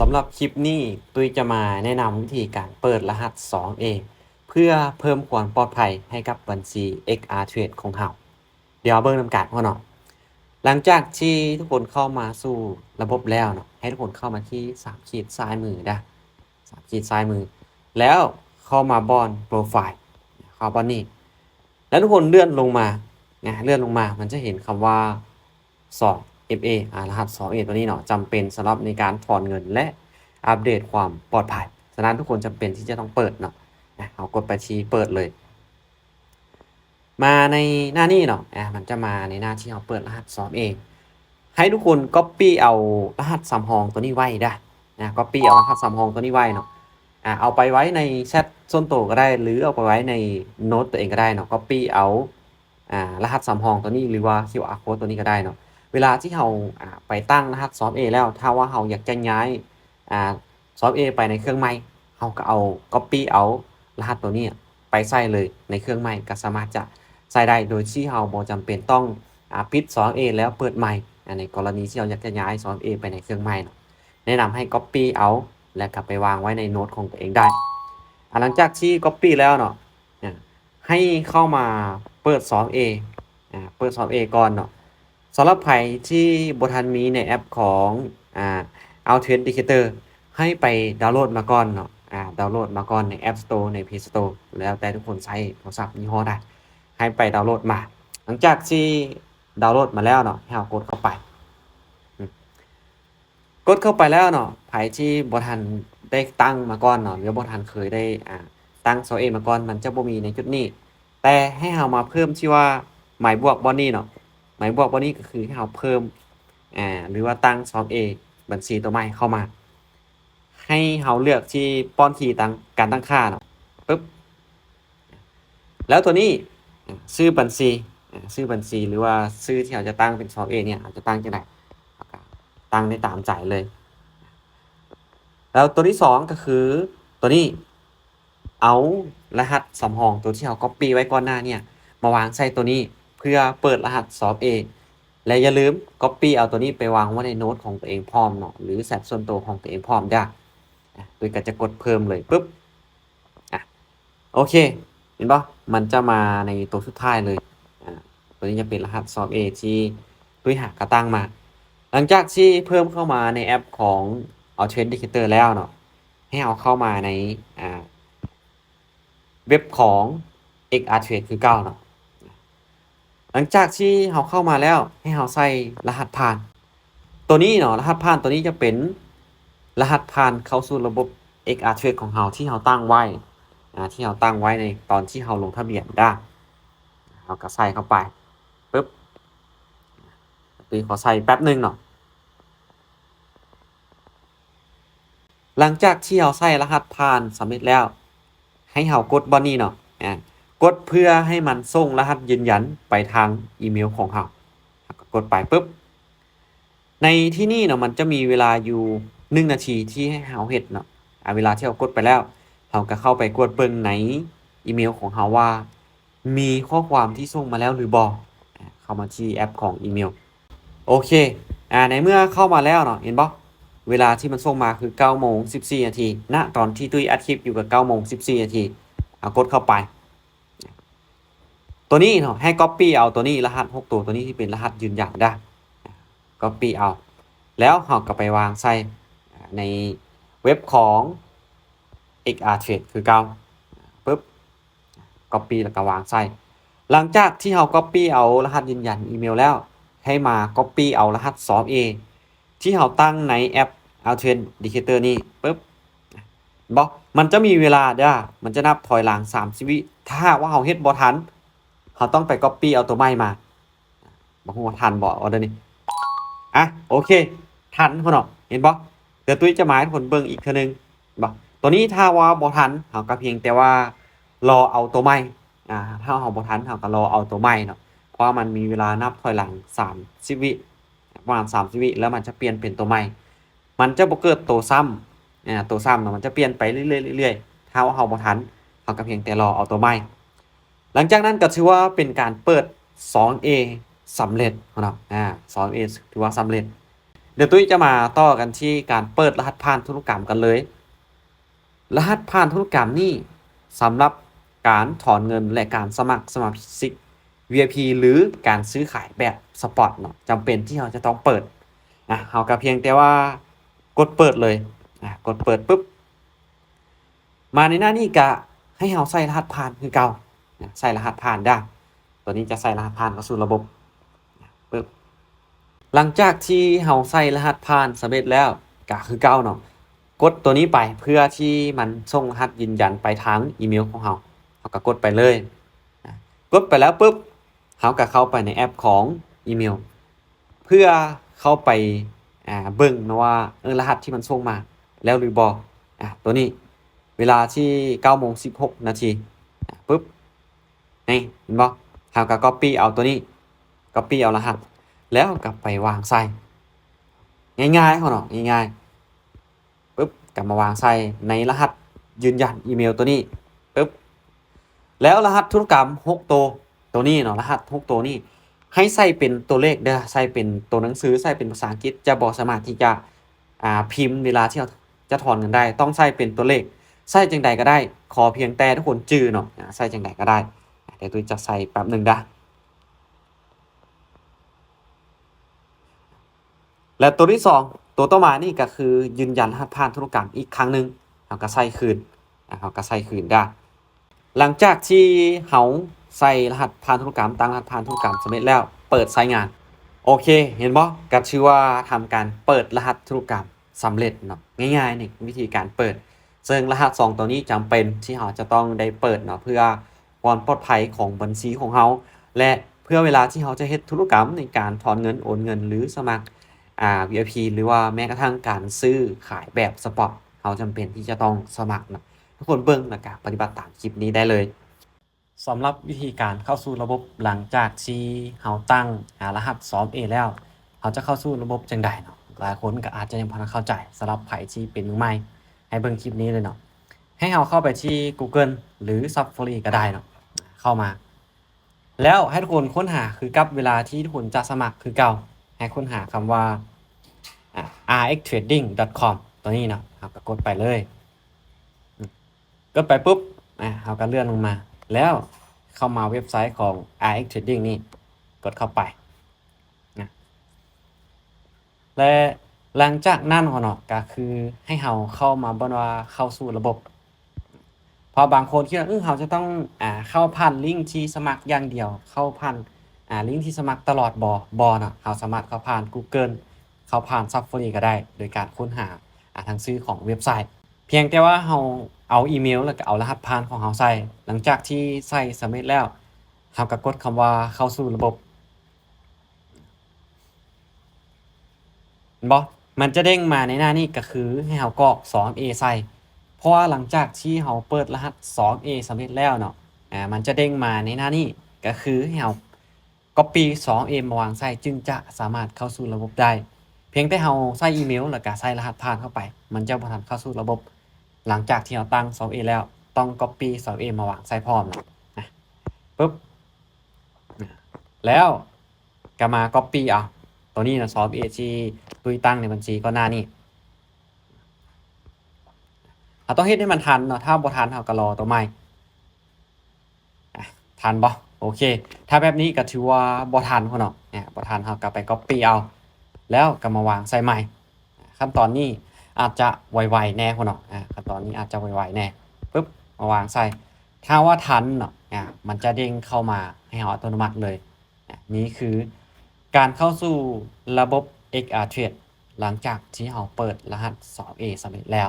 ำหรับคลิปนี้ตุ้ยจะมาแนะนำวิธีการเปิดรหัส 2A เพื่อเพิ่มความปลอดภัยให้กับบัญชี XR Trade ของเราเดี๋ยวเบิ่งนำกันพ่อเนาะหลังจากที่ทุกคนเข้ามาสู่ระบบแล้วเนาะให้ทุกคนเข้ามาที่3ขีดซ้ายมือนะ3ขีดซ้ายมือแล้วเข้ามาบอนโปรไฟล์เข้าบอนนี้แล้วทุกคนเลื่อนลงมาเลื่อนลงมามันจะเห็นคำว่า2FA รหัส 2A ตัวนี้เนาะจำเป็นสำหรับในการถอนเงินและอัปเดตความปลอดภัยฉะนั้นทุกคนจำเป็นที่จะต้องเปิดเนาะเอากดไปที่เปิดเลยมาในหน้านี้เนาะมันจะมาในหน้าที่เราเปิดรหัส 2A ให้ทุกคน Copy เอารหัสสำรองตัวนี้ไว้ได้Copy เอารหัสสำรองตัวนี้ไว้เนาะเอาไปไว้ในแชทส่วนตัวก็ได้หรือเอาไปไว้ในโน้ตตัวเองก็ได้เนาะ Copy เอารหัสสำรองตัวนี้หรือว่า QR code ตัวนี้ก็ได้เนาะเวลาที่เราไปตั้งรหัส 2A แล้วถ้าว่าเราอยากจะย้าย2A ไปในเครื่องใหม่เราก็เอา Copy เอารหัสตัวนี้ไปใส่เลยในเครื่องใหม่ก็สามารถจะใส่ได้โดยที่เราบ่จำเป็นต้องปิด 2A แล้วเปิดใหม่ในกรณีที่เราอยากจะย้าย 2A ไปในเครื่องใหม่แนะนำให้ Copy เอาแล้วกลับไปวางไว้ในโน้ตของตัวเองได้หลังจากที่ Copy แล้วเนาะให้เข้ามาเปิด 2A เปิด 2A ก่อนเนาะสำหรับใครที่บ่ทันมีในแอปของAuthenticator ให้ไปดาวน์โหลดมาก่อนเนาะดาวน์โหลดมาก่อนใน App Store ใน Play Store แล้วแต่ทุกคนใช้โทรศัพท์ยี่ห้อใดให้ไปดาวน์โหลดมาหลังจากที่ดาวน์โหลดมาแล้วเนาะให้เรากดเข้าไปแล้วเนาะใครที่บ่ทันได้ตั้งมาก่อนเนาะหรือบ่ทันเคยได้ตั้ง 2A มาก่อนมันจะบ่มีในจุดนี้แต่ให้เรามาเพิ่มที่ว่าหมายบวกบ่นี้เนาะหมายบวกบ่นี้ก็คือให้เราเพิ่มหรือว่าตั้ง 2A บัญชีตัวใหม่เข้ามาให้เราเลือกที่ป้อนคีย์การตั้งค่าเนาะปึ๊บแล้วตัวนี้ชื่อบัญชีหรือว่าชื่อที่เราจะตั้งเป็น 2A เนี่ยเราจะตั้งจังได๋ตั้งได้ตามใจเลยแล้วตัวที่2ก็คือตัวนี้เอารหัสสำรองตัวที่เรา Copy ไว้ก่อนหน้าเนี่ยมาวางใส่ตัวนี้เพื่อเปิดรหัส 2A และอย่าลืม Copy เอาตัวนี้ไปวางไว้ในโน้ตของตัวเองพร้อมเนาะหรือแชทส่วนตัวของตัวเองพร้อมจ้ะโดยก็จะกดเพิ่มเลยปึ๊บโอเคเห็นป่ะมันจะมาในตัวสุดท้ายเลยตัวนี้จะเป็นรหัส 2A ที่ด้วยหากระตั้งมาหลังจากที่เพิ่มเข้ามาในแอปของ Authenticator แล้วเนาะให้เอาเข้ามาในเว็บของ XR Trade คือเก่าเนาะหลังจากที่เราเข้ามาแล้วให้เราใส่รหัสผ่านตัวนี้เนาะรหัสผ่านตัวนี้จะเป็นรหัสผ่านเข้าสู่ระบบ XR Trade ของเราที่เราตั้งไว้ที่เราตั้งไว้ในตอนที่เราลงทะเบียนได้เราก็ใส่เข้าไปปึ๊บตัวขอใส่แป๊บนึงเนาะหลังจากที่เราใส่รหัสผ่านสำเร็จแล้วให้เรากดบอนนี้เนาะกดเพื่อให้มันส่งรหัสยืนยันไปทางอีเมลของเรากดไปปึ๊บในที่นี่เนาะมันจะมีเวลาอยู่1นาทีที่ให้เราเฮ็ดเนาะเวลาที่เรากดไปแล้วเราก็เข้าไปกดเบิ่งในอีเมลของเราว่ามีข้อความที่ส่งมาแล้วหรือบ่เข้ามาที่แอปของอีเมลโอเคในเมื่อเข้ามาแล้วเนาะเห็นบ่เวลาที่มันส่งมาคือ 9:14 นาทีณตอนที่ตุ้ยอัดคลิปอยู่กับ 9:14 นาทีกดเข้าไปตัวนี้เนาะให้ Copy เอาตัวนี้รหัส6ตัวนี้ที่เป็นรหัสยืนยันได้ Copy เอาแล้วเราก็ไปวางใส่ในเว็บของ XR Trade คือเก่าปึ๊บ Copy แล้วก็วางใส่หลังจากที่เรา Copy เอารหัสยืนยันอีเมลแล้วให้มา Copy เอารหัส 2A ที่เราตั้งในแอป Authenticator นี่ปึ๊บบ่มันจะมีเวลาเด้อมันจะนับถอยหลัง30วิถ้าว่าเราเฮ็ดบ่ทันเราต้องไป Copy เอาตัวใหม่มาบ่ฮู้ว่าทันบ่เดี๋ยวนี้โอเคทันพุ่นเนาะเห็นบ่เดี๋ยวตุ้ยจะมาให้ทุกคนเบิ่งอีกเทื่อนึงบ่ตัวนี้ถ้าว่าบ่ทันเราก็เพียงแต่ว่ารอเอาตัวใหม่ถ้าเราบ่ทันเราก็รอเอาตัวใหม่เนาะเพราะมันมีเวลานับถอยหลัง30วิประมาณ30วิแล้วมันจะเปลี่ยนเป็นตัวใหม่มันจะบ่เกิดตัวซ้ำตัวซ้ำเนาะมันจะเปลี่ยนไปเรื่อยๆถ้าว่าเราบ่ทันเราก็เพียงแต่รอเอาตัวใหม่หลังจากนั้นก็ถือว่าเป็นการเปิด 2A สำเร็จเนาะ2A ถือว่าสำเร็จ เดี๋ยวตุ้ยจะมาต่อกันที่การเปิดรหัสผ่านธุรกรรมกันเลย รหัสผ่านธุรกรรมนี่สำหรับการถอนเงินและการสมัครสมาชิก VIP หรือการซื้อขายแบบสปอตเนาะจำเป็นที่เราจะต้องเปิดเราก็เพียงแต่ว่ากดเปิดเลยกดเปิดปุ๊บมาในหน้านี้ก็ให้เราใส่รหัสผ่านคือเก่าใส่รหัสผ่านได้ตัวนี้จะใส่รหัสผ่านเข้าสู่ระบบปึ๊บหลังจากที่เราใส่รหัสผ่านสำเร็จแล้วก็คือเก่าเนาะกดตัวนี้ไปเพื่อที่มันส่งรหัสยืนยันไปทางอีเมลของเราก็กดไปเลยกดไปแล้วปุ๊บเราก็เข้าไปในแอปของอีเมลเพื่อเข้าไปเบิ่งนะว่ารหัสที่มันส่งมาแล้วหรือบ่ตัวนี้เวลาที่ 9:16 นาทีปุ๊บนี่เห็นบ่เราก็ copy เอาตัวนี้ copy เอารหัสแล้วกลับไปวางใส่ง่ายๆเขาเนาะง่ายๆปุ๊บกลับมาวางใส่ในรหัสยืนยันอีเมลตัวนี้ปุ๊บแล้วรหัสธุรกรรม6ตัวนี้เนาะรหัส6ตัวนี้ให้ใส่เป็นตัวเลขเด้อใส่เป็นตัวหนังสือใส่เป็นภาษาอังกฤษจะบ่สามารถที่จะพิมพ์เวลาที่เราจะถอนเงินได้ต้องใส่เป็นตัวเลขใส่จังใดก็ได้ขอเพียงแต่ทุกคนจื้อเนาะใส่จังใดก็ได้เดี๋ยวตุ้ยจะใส่แป๊บนึงนะและตัวที่2ตัวต่อมานี่ก็คือยืนยันรหัสผ่านธุรกรรมอีกครั้งนึงเราก็ใส่คืนเราก็ใส่คืนได้หลังจากที่เราใส่รหัสผ่านธุรกรรมตั้งรหัสผ่านธุรกรรมสำเร็จแล้วเปิดใช้งานโอเคเห็นบ่ก็ชื่อว่าทำการเปิดรหัสธุรกรรมสำเร็จเนาะง่ายๆนี่วิธีการเปิดซึ่งรหัส2ตัวนี้จำเป็นที่เราจะต้องได้เปิดเนาะเพื่อความปลอดภัยของบัญชีของเราและเพื่อเวลาที่เราจะเฮ็ดธุรกรรมในการถอนเงินโอนเงินหรือสมัครVIP หรือว่าแม้กระทั่งการซื้อขายแบบสปอตเราจำเป็นที่จะต้องสมัครนะทุกคนเบิ่งแล้วก็ปฏิบัติตามคลิปนี้ได้เลยสำหรับวิธีการเข้าสู่ระบบหลังจากที่เราตั้งรหัส 2A แล้วเราจะเข้าสู่ระบบจังใดเนาะหลายคนก็อาจจะยังพอเข้าใจสำหรับไผที่เป็นมือใหม่ให้เบิ่งคลิปนี้เลยเนาะให้เราเข้าไปที่ Google หรือ Safari ก็ได้เนาะเข้ามาแล้วให้ทุกคนค้นหาคือกับเวลาที่ทุกคนจะสมัครคือเก่าให้ค้นหาคำว่าrxtrading.com ตัวนี้เนาะเราก็กดไปเลยกดไปปุ๊บเราก็เลื่อนลงมาแล้วเข้ามาเว็บไซต์ของ rxtrading นี่กดเข้าไปนะและหลังจากนั้นเนาะก็คือให้เราเข้ามาบ่ว่าเข้าสู่ระบบพอบางคนคิดว่าเราจะต้องเข้าผ่านลิงก์ที่สมัครอย่างเดียวเข้าผ่านลิงก์ที่สมัครตลอดบ่เนาะเราสามารถเข้าผ่าน Google เข้าผ่าน Safari ก็ได้โดยการค้นหาทางชื่อของเว็บไซต์เพียงแต่ว่าเราเอาอีเมลแล้วก็เอารหัสผ่านของเราใส่หลังจากที่ใส่สำเร็จแล้วเราก็กดคำว่าเข้าสู่ระบบเห็นบ่มันจะเด้งมาในหน้านี้ก็คือให้เรากรอก 2A ใส่เพราะว่าหลังจากที่เราเปิดรหัส 2A สำเร็จแล้วเนาะมันจะเด้งมาในหน้านี้ก็คือให้เรา copy 2A มาวางใส่จึงจะสามารถเข้าสู่ระบบได้เพียงแต่เราใส่อีเมลแล้วก็ใส่รหัสผ่านเข้าไปมันจะบ่ทันเข้าสู่ระบบหลังจากที่เราตั้ง 2A แล้วต้อง copy 2A มาวางใส่พร้อมนะปึ๊บแล้วก็มา copy เอาตัวนี้นะ 2A ที่ตุ้ยตั้งในบัญชีก็หน้านี้เราต้องเฮ็ดให้มันทันเนาะถ้าบ่ทันเราก็รอตัวใหม่ทันบ่โอเคถ้าแบบนี้ก็ถือว่าบ่ทันพุ่นเนาะบ่ทันเราก็ไป copy เอาแล้วก็มาวางใส่ใหม่ขั้นตอนนี้อาจจะไวๆแน่พุ่นเนาะขั้นตอนนี้อาจจะไวๆแน่ปึ๊บมาวางใส่ถ้าว่าทันเนาะมันจะเด้งเข้ามาให้เราอัตโนมัติเลยนี่คือการเข้าสู่ระบบ XR Trade หลังจากที่เราเปิดรหัส 2A สำเร็จแล้ว